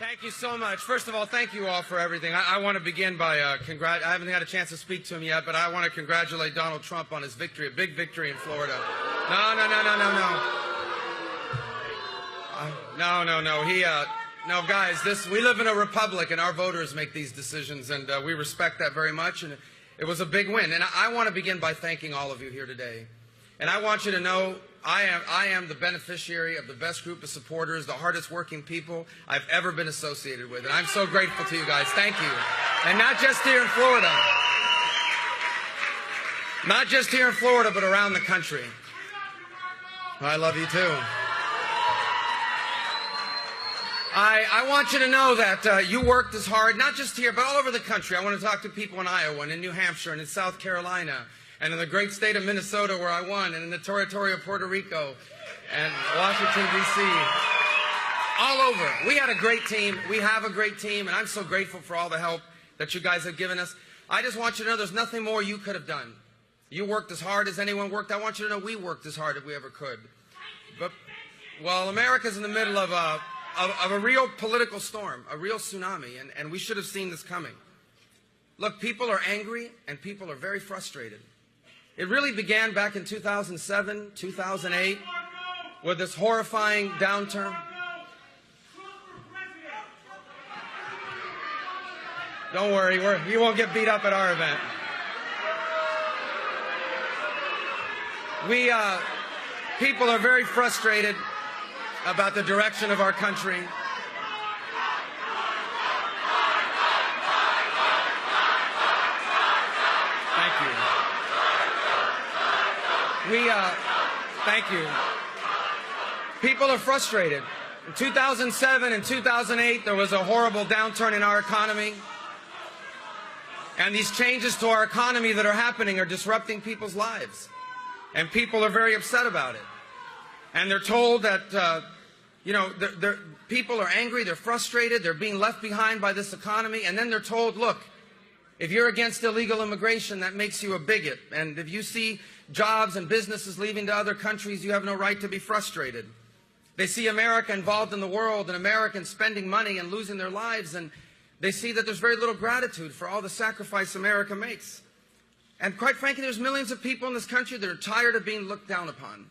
Thank you so much. First of all, thank you all for everything. I want to begin by I haven't had a chance to speak to him yet, but I want to congratulate Donald Trump on his victory, a big victory in Florida. No, guys, we live in a republic, and our voters make these decisions, and we respect that very much, and it was a big win. And I want to begin by thanking all of you here today. And I want you to know I am the beneficiary of the best group of supporters, the hardest working people I've ever been associated with. And I'm so grateful to you guys. Thank you. And not just here in Florida. Not just here in Florida, but around the country. I love you too. I want you to know that you worked as hard, not just here, but all over the country. I want to talk to people in Iowa and in New Hampshire and in South Carolina and in the great state of Minnesota where I won, and in the territory of Puerto Rico and Washington, D.C. All over. We had a great team. We have a great team, and I'm so grateful for all the help that you guys have given us. I just want you to know there's nothing more you could have done. You worked as hard as anyone worked. I want you to know we worked as hard as we ever could. But, well, America's in the middle of a real political storm, a real tsunami, and we should have seen this coming. Look, people are angry, and people are very frustrated. It really began back in 2007, 2008, with this horrifying downturn. Don't worry, you won't get beat up at our event. People are very frustrated about the direction of our country. Thank you. Thank you. People are frustrated. In 2007 and 2008, there was a horrible downturn in our economy. And these changes to our economy that are happening are disrupting people's lives. And people are very upset about it. And they're told that, people are angry, they're frustrated, they're being left behind by this economy. And then they're told, look, if you're against illegal immigration, that makes you a bigot. And if you see jobs and businesses leaving to other countries, you have no right to be frustrated. They see America involved in the world and Americans spending money and losing their lives, and they see that there's very little gratitude for all the sacrifice America makes. And quite frankly, there's millions of people in this country that are tired of being looked down upon,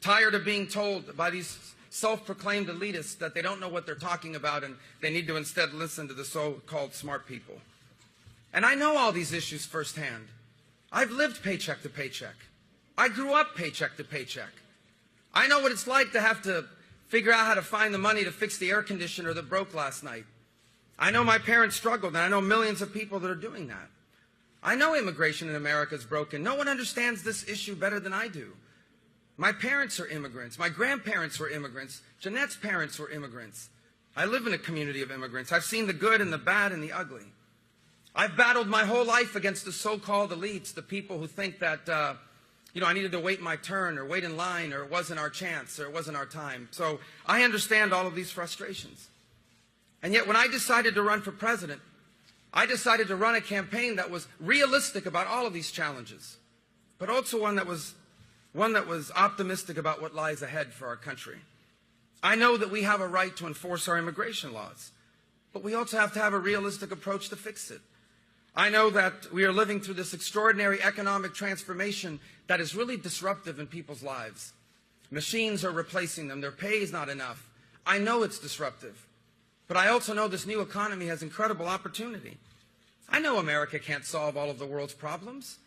tired of being told by these self-proclaimed elitists that they don't know what they're talking about and they need to instead listen to the so-called smart people. And I know all these issues firsthand. I've lived paycheck to paycheck. I grew up paycheck to paycheck. I know what it's like to have to figure out how to find the money to fix the air conditioner that broke last night. I know my parents struggled, and I know millions of people that are doing that. I know immigration in America is broken. No one understands this issue better than I do. My parents are immigrants. My grandparents were immigrants. Jeanette's parents were immigrants. I live in a community of immigrants. I've seen the good and the bad and the ugly. I've battled my whole life against the so-called elites, the people who think that, I needed to wait my turn or wait in line or it wasn't our chance or it wasn't our time. So I understand all of these frustrations. And yet when I decided to run for president, I decided to run a campaign that was realistic about all of these challenges, but also one that was optimistic about what lies ahead for our country. I know that we have a right to enforce our immigration laws, but we also have to have a realistic approach to fix it. I know that we are living through this extraordinary economic transformation that is really disruptive in people's lives. Machines are replacing them. Their pay is not enough. I know it's disruptive. But I also know this new economy has incredible opportunity. I know America can't solve all of the world's problems.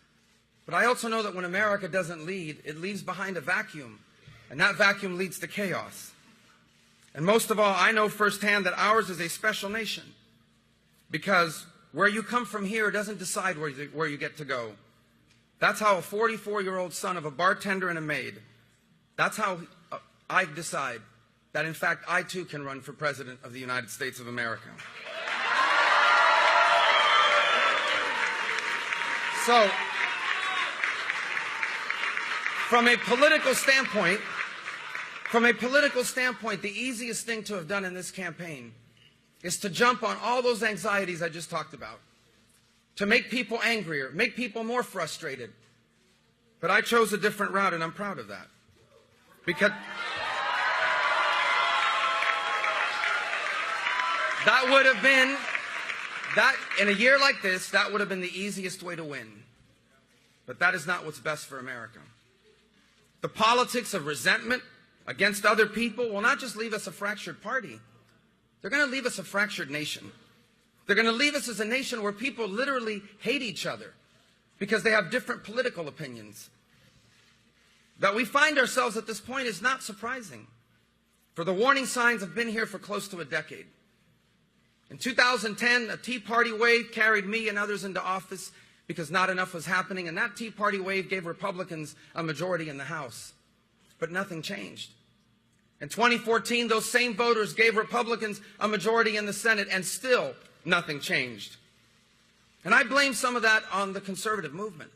But I also know that when America doesn't lead, it leaves behind a vacuum. And that vacuum leads to chaos. And most of all, I know firsthand that ours is a special nation. Because where you come from here doesn't decide where you get to go. That's how a 44-year-old son of a bartender and a maid, that's how I decide that, in fact, I too can run for President of the United States of America. So, from a political standpoint, the easiest thing to have done in this campaign is to jump on all those anxieties I just talked about, to make people angrier, make people more frustrated. But I chose a different route, and I'm proud of that. That would have been, in a year like this, that would have been the easiest way to win. But that is not what's best for America. The politics of resentment against other people will not just leave us a fractured party. They're going to leave us a fractured nation. They're going to leave us as a nation where people literally hate each other because they have different political opinions. That we find ourselves at this point is not surprising, for the warning signs have been here for close to a decade. In 2010, a Tea Party wave carried me and others into office because not enough was happening, and that Tea Party wave gave Republicans a majority in the House. But nothing changed. In 2014, those same voters gave Republicans a majority in the Senate, and still nothing changed. And I blame some of that on the conservative movement,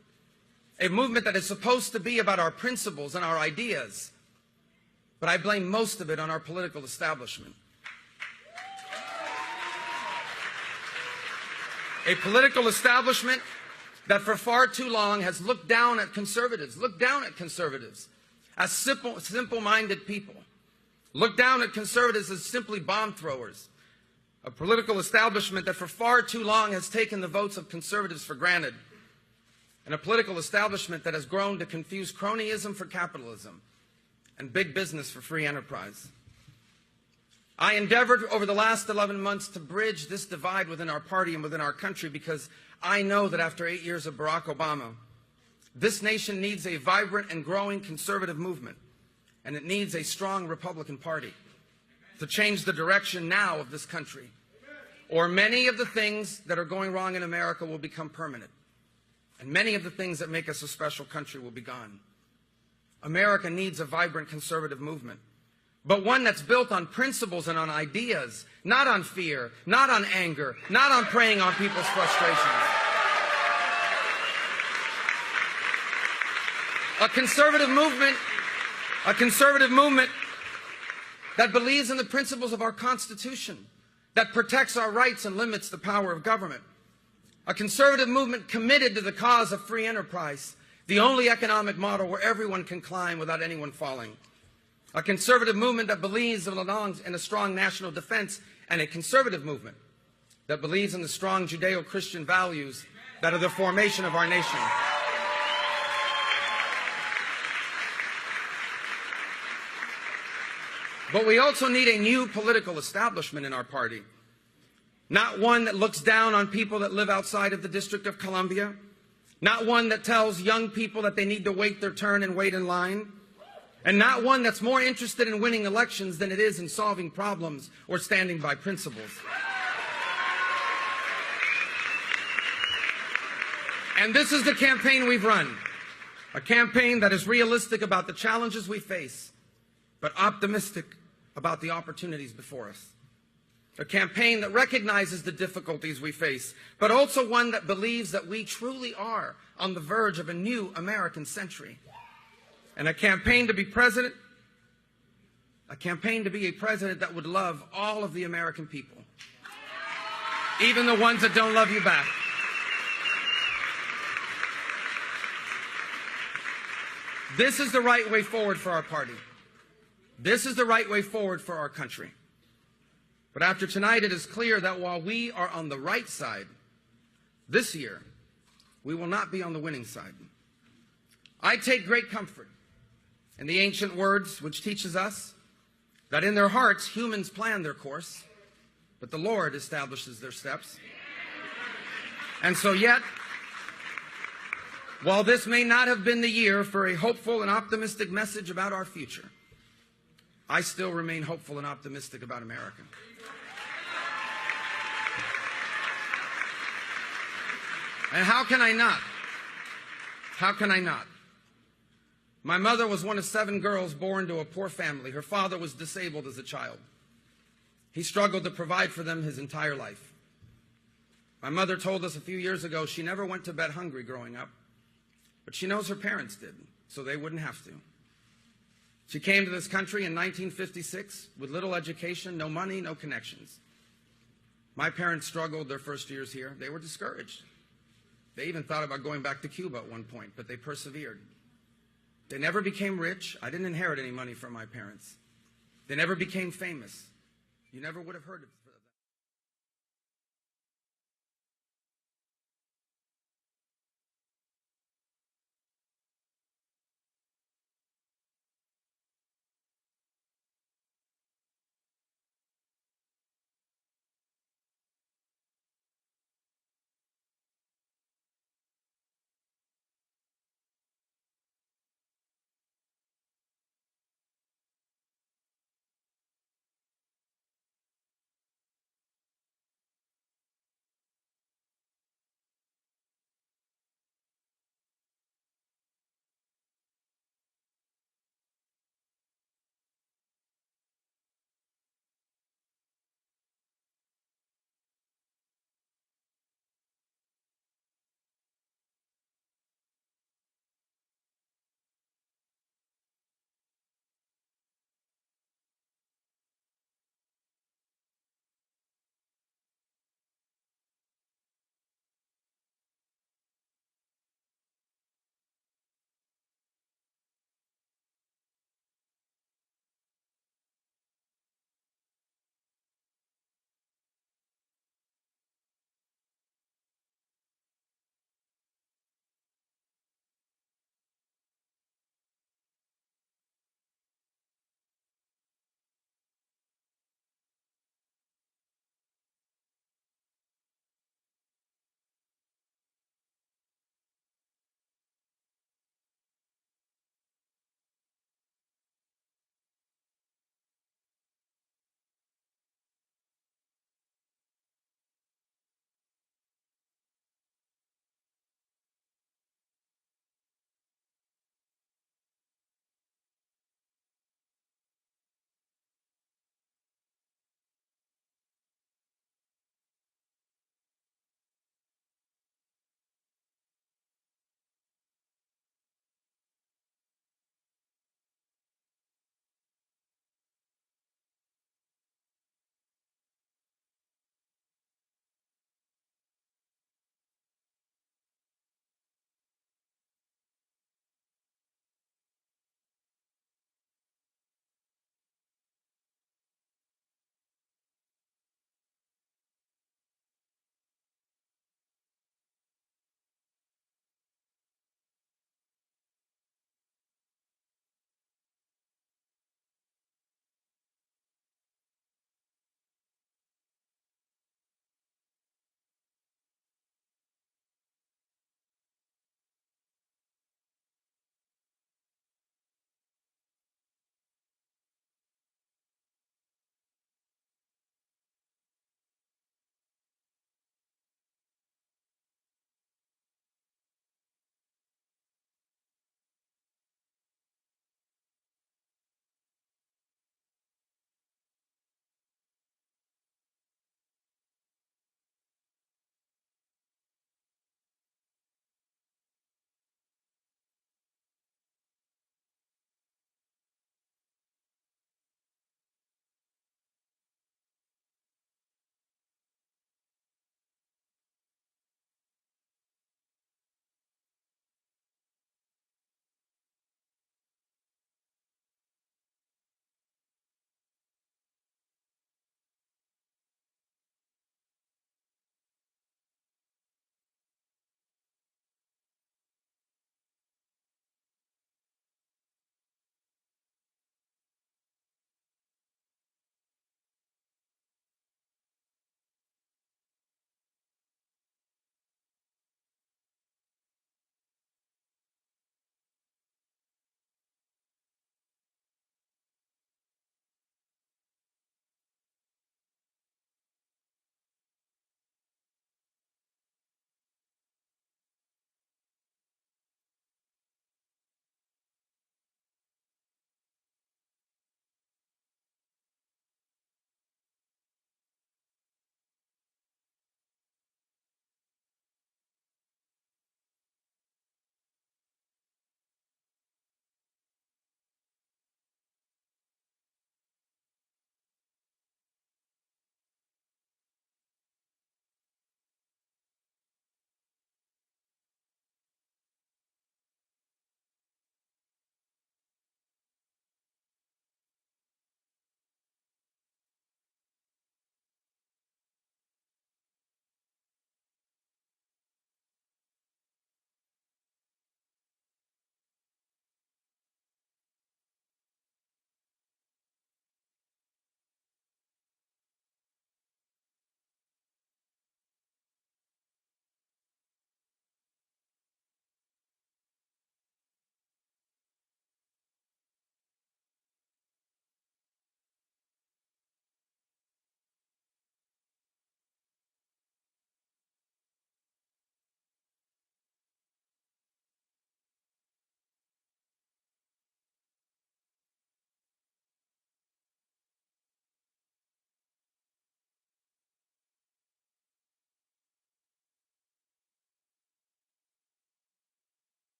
a movement that is supposed to be about our principles and our ideas. But I blame most of it on our political establishment. A political establishment that for far too long has looked down at conservatives as simple-minded people, looked down at conservatives as simply bomb throwers. A political establishment that for far too long has taken the votes of conservatives for granted. And a political establishment that has grown to confuse cronyism for capitalism and big business for free enterprise. I endeavored over the last 11 months to bridge this divide within our party and within our country, because I know that after 8 years of Barack Obama, this nation needs a vibrant and growing conservative movement, and it needs a strong Republican Party to change the direction now of this country, or many of the things that are going wrong in America will become permanent, and many of the things that make us a special country will be gone. America needs a vibrant conservative movement, but one that's built on principles and on ideas, not on fear, not on anger, not on preying on people's frustrations. A conservative movement that believes in the principles of our Constitution, that protects our rights and limits the power of government. A conservative movement committed to the cause of free enterprise, the only economic model where everyone can climb without anyone falling. A conservative movement that believes in a strong national defense, and a conservative movement that believes in the strong Judeo-Christian values that are the formation of our nation. But we also need a new political establishment in our party. Not one that looks down on people that live outside of the District of Columbia. Not one that tells young people that they need to wait their turn and wait in line. And not one that's more interested in winning elections than it is in solving problems or standing by principles. And this is the campaign we've run. A campaign that is realistic about the challenges we face, but optimistic about the opportunities before us. A campaign that recognizes the difficulties we face, but also one that believes that we truly are on the verge of a new American century. And a campaign to be president, a campaign to be a president that would love all of the American people, even the ones that don't love you back. This is the right way forward for our party. This is the right way forward for our country. But after tonight, it is clear that while we are on the right side, this year, we will not be on the winning side. I take great comfort in the ancient words which teaches us that in their hearts humans plan their course, but the Lord establishes their steps. And so yet, while this may not have been the year for a hopeful and optimistic message about our future, I still remain hopeful and optimistic about America. And how can I not? How can I not? My mother was one of 7 girls born to a poor family. Her father was disabled as a child. He struggled to provide for them his entire life. My mother told us a few years ago she never went to bed hungry growing up, but she knows her parents did, so they wouldn't have to. She came to this country in 1956 with little education, no money, no connections. My parents struggled their first years here. They were discouraged. They even thought about going back to Cuba at one point, but they persevered. They never became rich. I didn't inherit any money from my parents. They never became famous. You never would have heard of them.